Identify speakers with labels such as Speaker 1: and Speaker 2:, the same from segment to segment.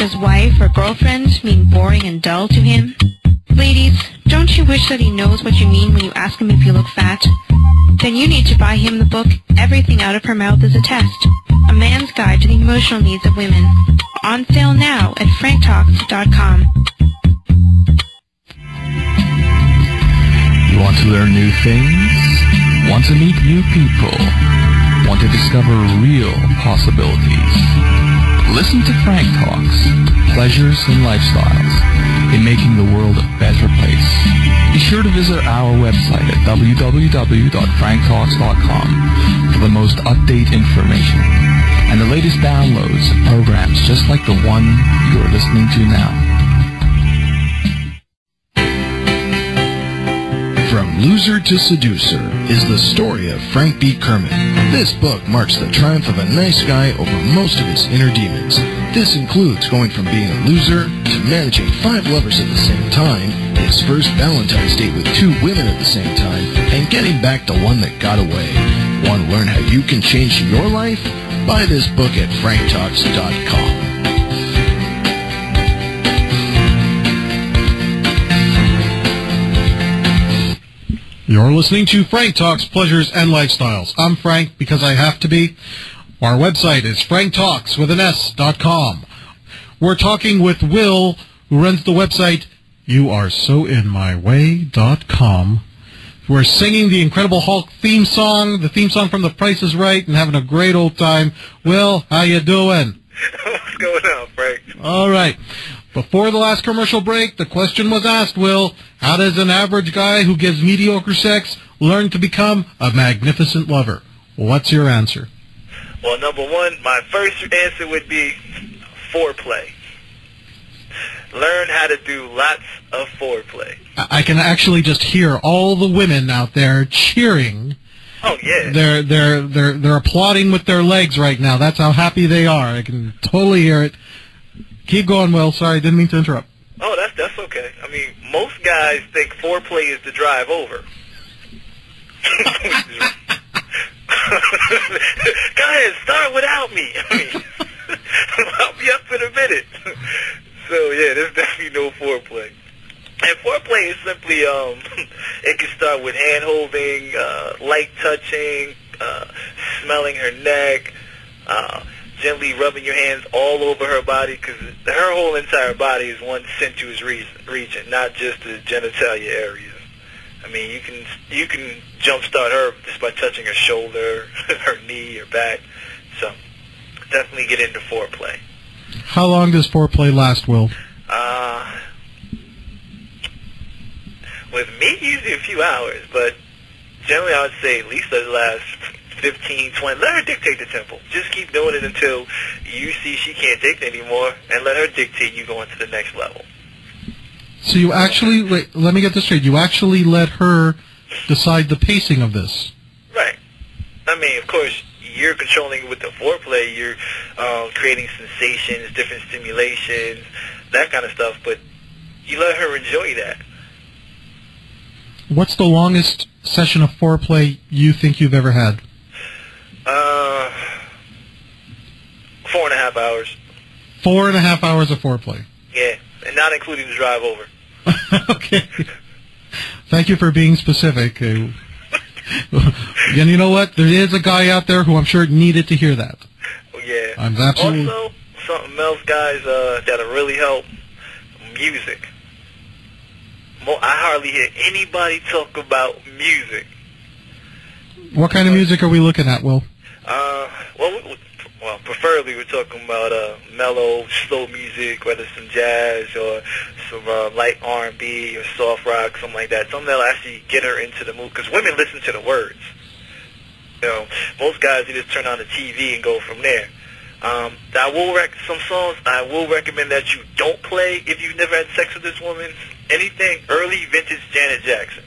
Speaker 1: Does wife or girlfriend mean boring and dull to him? Ladies, don't you wish that he knows what you mean when you ask him if you look fat? Then you need to buy him the book, Everything Out of Her Mouth is a Test, A Man's Guide to the Emotional Needs of Women. On sale now at franktalks.com.
Speaker 2: You want to learn new things? Want to meet new people? Want to discover real possibilities? Listen to Frank Talks, Pleasures and Lifestyles in making the world a better place. Be sure to visit our website at www.franktalks.com for the most up-to-date information and the latest downloads of programs just like the one you are listening to now.
Speaker 3: From Loser to Seducer is the story of Frank B. Kermit. This book marks the triumph of a nice guy over most of his inner demons. This includes going from being a loser to managing 5 lovers at the same time, his first Valentine's date with 2 women at the same time, and getting back the one that got away. Want to learn how you can change your life? Buy this book at franktalks.com.
Speaker 4: You're listening to Frank Talks, Pleasures and Lifestyles. I'm Frank because I have to be. Our website is franktalks.com. We're talking with Will, who runs the website youaresoinmyway.com. We're singing the Incredible Hulk theme song, the theme song from The Price is Right, and having a great old time. Will, how you doing?
Speaker 5: What's going on, Frank?
Speaker 4: All right. Before the last commercial break, the question was asked, Will, how does an average guy who gives mediocre sex learn to become a magnificent lover? What's your answer?
Speaker 5: Well, number one, my first answer would be foreplay. Learn how to do lots of foreplay.
Speaker 4: I can actually just hear all the women out there cheering.
Speaker 5: Oh, yeah.
Speaker 4: They're applauding with their legs right now. That's how happy they are. I can totally hear it. Keep going, Will. Sorry, didn't mean to interrupt.
Speaker 5: Oh, that's okay. I mean, most guys think foreplay is to drive over. Go ahead, start without me. I mean, I'll be up in a minute. So, yeah, there's definitely no foreplay. And foreplay is simply, it can start with hand-holding, light touching, smelling her neck, gently rubbing your hands all over her body, because her whole entire body is one sensuous region, not just the genitalia areas. I mean, you can jumpstart her just by touching her shoulder, her knee, her back. So definitely get into foreplay.
Speaker 4: How long does foreplay last, Will?
Speaker 5: With me, usually a few hours, but generally I would say at least it lasts 15, 20. Let her dictate the tempo. Just keep doing it until you see she can't take it anymore, and let her dictate you going to the next level.
Speaker 4: So you actually, wait, let me get this straight. You actually let her decide the pacing of this.
Speaker 5: Right. I mean, of course, you're controlling with the foreplay. You're creating sensations, different stimulations, that kind of stuff, but you let her enjoy that.
Speaker 4: What's the longest session of foreplay you think you've ever had?
Speaker 5: 4.5 hours.
Speaker 4: 4.5 hours of foreplay.
Speaker 5: Yeah, and not including the drive over.
Speaker 4: Okay. Thank you for being specific. And you know what? There is a guy out there who I'm sure needed to hear that.
Speaker 5: Yeah.
Speaker 4: I'm absolutely...
Speaker 5: Also, something else, guys, that'll really help, music. I hardly hear anybody talk about music.
Speaker 4: What kind of music are we looking at, Will?
Speaker 5: Well, preferably we're talking about mellow, slow music, whether it's some jazz or some light R&B or soft rock, something like that. Something that'll actually get her into the mood, because women listen to the words. You know, most guys, they just turn on the TV and go from there. Some songs I will recommend that you don't play if you've never had sex with this woman. Anything early vintage Janet Jackson.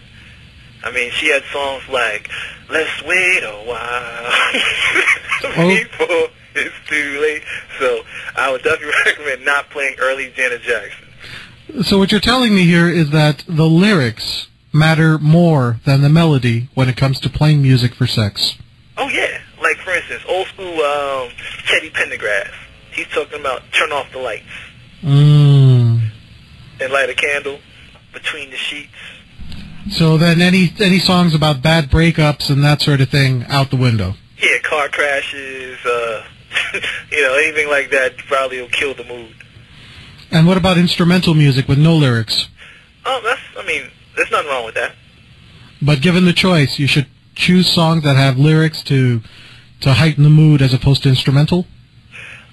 Speaker 5: I mean, she had songs like "Let's Wait a While" before it's too late. So I would definitely recommend not playing early Janet Jackson.
Speaker 4: So what you're telling me here is that the lyrics matter more than the melody when it comes to playing music for sex.
Speaker 5: Oh yeah, like for instance, old school Teddy Pendergrass. He's talking about turn off the lights.
Speaker 4: Mm.
Speaker 5: And light a candle between the sheets.
Speaker 4: So then any songs about bad breakups and that sort of thing out the window?
Speaker 5: Yeah, car crashes, anything like that probably will kill the mood.
Speaker 4: And what about instrumental music with no lyrics?
Speaker 5: Oh, there's nothing wrong with that.
Speaker 4: But given the choice, you should choose songs that have lyrics to heighten the mood as opposed to instrumental?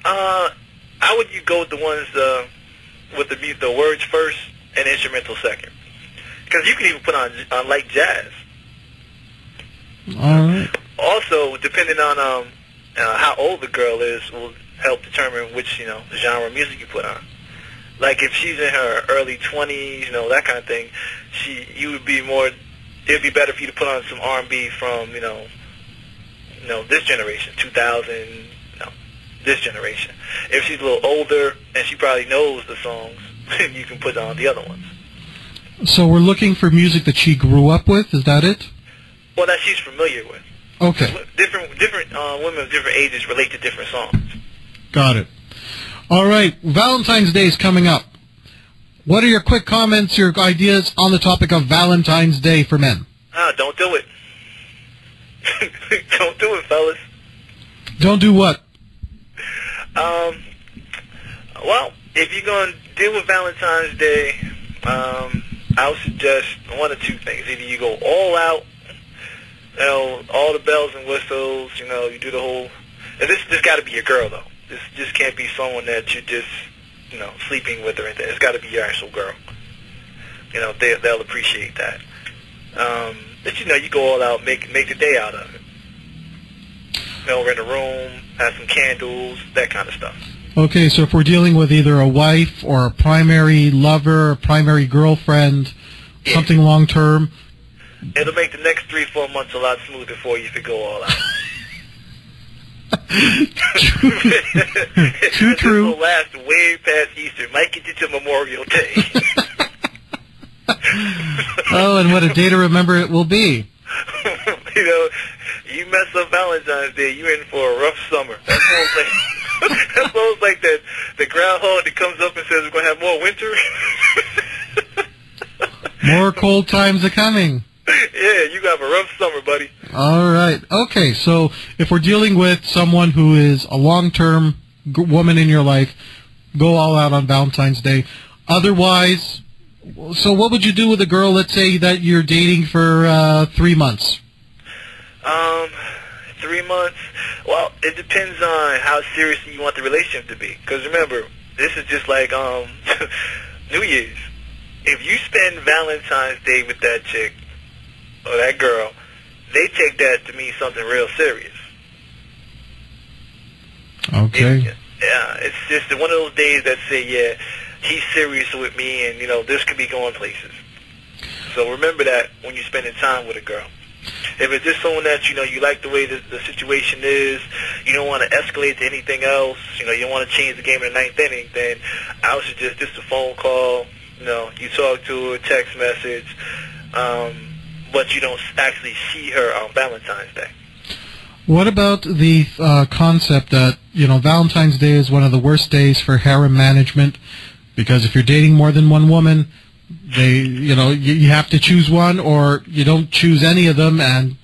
Speaker 5: How would you go with the ones with the words first and instrumental second? Because you can even put on light jazz.
Speaker 4: All right.
Speaker 5: Also, depending on how old the girl is, will help determine which genre of music you put on. Like if she's in her early 20s, that kind of thing, it'd be better for you to put on some R&B from this generation, 2000, this generation. If she's a little older and she probably knows the songs, you can put on the other ones.
Speaker 4: So we're looking for music that she grew up with, is that it?
Speaker 5: Well, that she's familiar with.
Speaker 4: Okay.
Speaker 5: Different women of different ages relate to different songs.
Speaker 4: Got it. All right, Valentine's Day is coming up. What are your quick comments, your ideas on the topic of Valentine's Day for men?
Speaker 5: Don't do it. Don't do it, fellas.
Speaker 4: Don't do what?
Speaker 5: Well, if you're going to deal with Valentine's Day, I would suggest one of two things. Either you go all out, all the bells and whistles, you do the whole... And this got to be your girl, though. This just can't be someone that you're just, sleeping with or anything. It's got to be your actual girl. They'll appreciate that. But, you go all out, make the day out of it. Rent a room, have some candles, that kind of stuff.
Speaker 4: Okay, so if we're dealing with either a wife or a primary lover, a primary girlfriend, something long-term...
Speaker 5: It'll make the next 3-4 months a lot smoother for you if you go all out.
Speaker 4: Too true.
Speaker 5: This will last way past Easter. Might get you to Memorial Day.
Speaker 4: Oh, and what a day to remember it will be.
Speaker 5: You mess up Valentine's Day, you're in for a rough summer. That's almost like the groundhog that comes up and says we're going to have more winter.
Speaker 4: More cold times are coming.
Speaker 5: Yeah, you got a rough summer, buddy.
Speaker 4: All right. Okay, so if we're dealing with someone who is a long-term woman in your life, go all out on Valentine's Day. Otherwise, so what would you do with a girl, let's say, that you're dating for 3 months?
Speaker 5: 3 months? Well, it depends on how serious you want the relationship to be. Because remember, this is just like New Year's. If you spend Valentine's Day with that chick or that girl, they take that to mean something real serious.
Speaker 4: Okay.
Speaker 5: It's just one of those days that say, yeah, he's serious with me, and, this could be going places. So remember that when you're spending time with a girl. If it's just someone that, you like the way the situation is, you don't want to escalate to anything else, you don't want to change the game in the ninth inning, then I would suggest just a phone call, you talk to her, text message, but you don't actually see her on Valentine's Day.
Speaker 4: What about the concept that, Valentine's Day is one of the worst days for harem management, because if you're dating more than one woman, you have to choose one, or you don't choose any of them, and